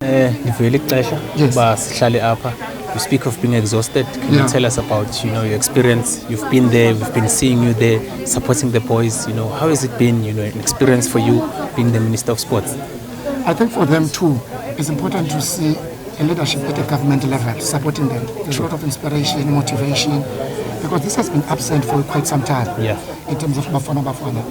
Ngivele ixesha uba sihlale apha. You speak of being exhausted. Can you tell us about, your experience? You've been there, we've been seeing you there, supporting the boys. How has it been, an experience for you being the Minister of Sports? I think for them too, it's important to see a leadership at a government level supporting them. There's a lot of inspiration, motivation, because this has been absent for quite some time in terms of Bafana Bafana.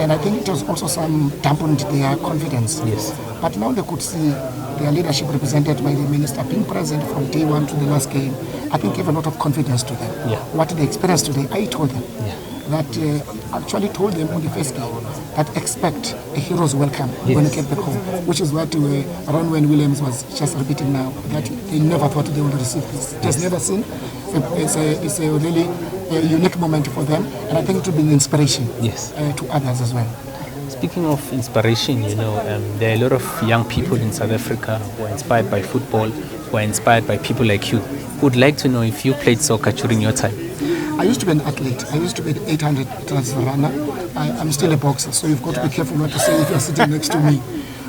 And I think it was also some dampened their confidence. Yes. But now they could see their leadership represented by the minister being present from day one to the last game. I think gave a lot of confidence to them. Yeah. What they experienced today, I told them that actually told them on the first game that expect a hero's welcome when you get back home, which is what Ron Williams was just repeating now, that they never thought they would receive this. Just never seen. It's a really unique moment for them, and I think it will be an inspiration to others as well. Speaking of inspiration, there are a lot of young people in South Africa who are inspired by football, who are inspired by people like you. Who would like to know if you played soccer during your time. I used to be an athlete. I used to be an 800 meters runner. I'm still a boxer, so you've got to be careful what to say if you're sitting next to me.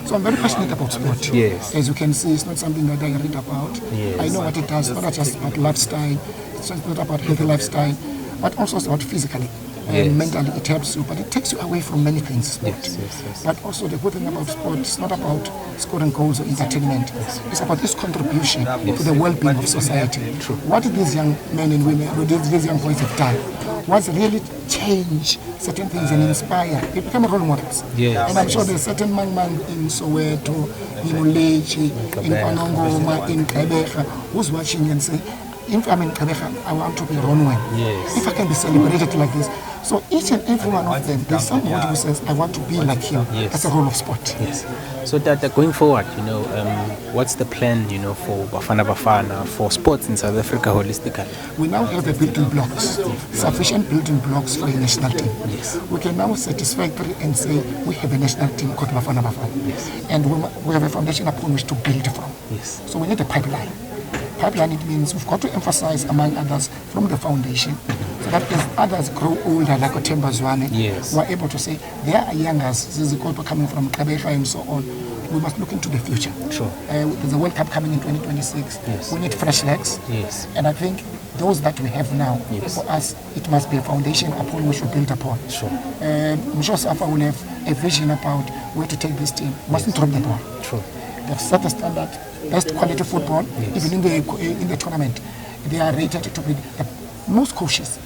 So I'm very passionate about sport. Yes. As you can see, it's not something that I read about. Yes. I know what it does. It's not just about lifestyle. It's not about healthy lifestyle, but also it's about physically. And mentally it helps you, but it takes you away from many things, sport. Yes. But also the good thing about sport, it's not about scoring goals or entertainment. It's about this contribution to the well-being of society. True. What these young men and women, these young boys have done, was really change certain things and inspire. They become role models. Yes. And I'm sure there's certain man in Soweto, in Ulechi, in Panongoma, in Kabeja, who's watching and say, if I'm in Kabeja, I want to be Ronwen. Yes. If I can be celebrated like this. So each and every one of them, there's somebody who says, I want to be like him. Yes. That's a role of sport. Yes. So that going forward, what's the plan, for Bafana Bafana, for sports in South Africa holistically? We now have the building blocks, sufficient building blocks for a national team. Yes. We can now satisfactory and say we have a national team called Bafana Bafana. Yes. And we have a foundation upon which to build from. Yes. So we need a pipeline. Pipeline, it means we've got to emphasize, among others, from the foundation, so that as others grow older, like Otemba Zwane, we're able to say, there are youngers, Zizi Kodwa coming from Kabeja and so on. We must look into the future. Sure. There's a World Cup coming in 2026. Yes. We need fresh legs. Yes. And I think those that we have now, for us, it must be a foundation upon which we build upon. Sure. I'm sure Safa will have a vision about where to take this team. We mustn't drop the ball. True. They've set a standard, best quality football, even in the tournament. They are rated to be the most coaches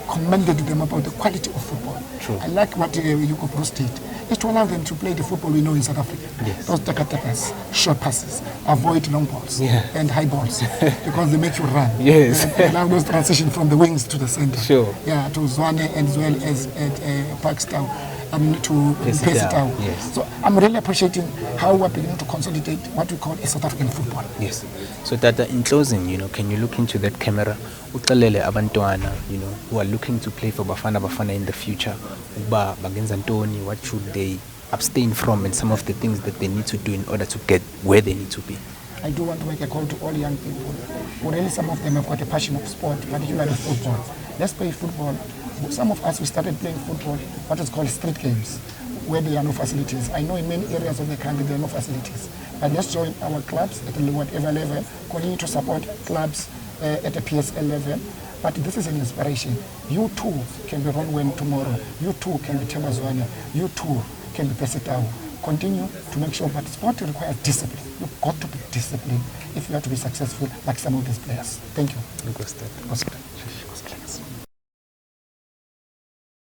commended them about the quality of football. True. I like what Hugo Bruce did, is to allow them to play the football we know in South Africa. Yes. Those taka-takas, short passes, avoid long balls and high balls because they make you run. Yes. Allow those transition from the wings to the center. Sure. Yeah, to Zwane as well as at Pakistan. To Pesitao. Yes. So I'm really appreciating how we're beginning to consolidate what we call a South African football. Yes. So that in closing, can you look into that camera? Utalele abantwana, who are looking to play for Bafana Bafana in the future. Uba bagenza ntoni, what should they abstain from, and some of the things that they need to do in order to get where they need to be. I do want to make a call to all young people. Already some of them have got a passion of sport, particularly football. Let's play football. Some of us, we started playing football, what is called street games, where there are no facilities. I know in many areas of the country there are no facilities. But let's join our clubs at whatever level, continue to support clubs at a PSL level. But this is an inspiration. You too can be Ronwen tomorrow. You too can be Temazwana. You too can be Pesitao. Continue to make sure, but sport requires discipline. You've got to be disciplined if you are to be successful like some of these players. Thank you.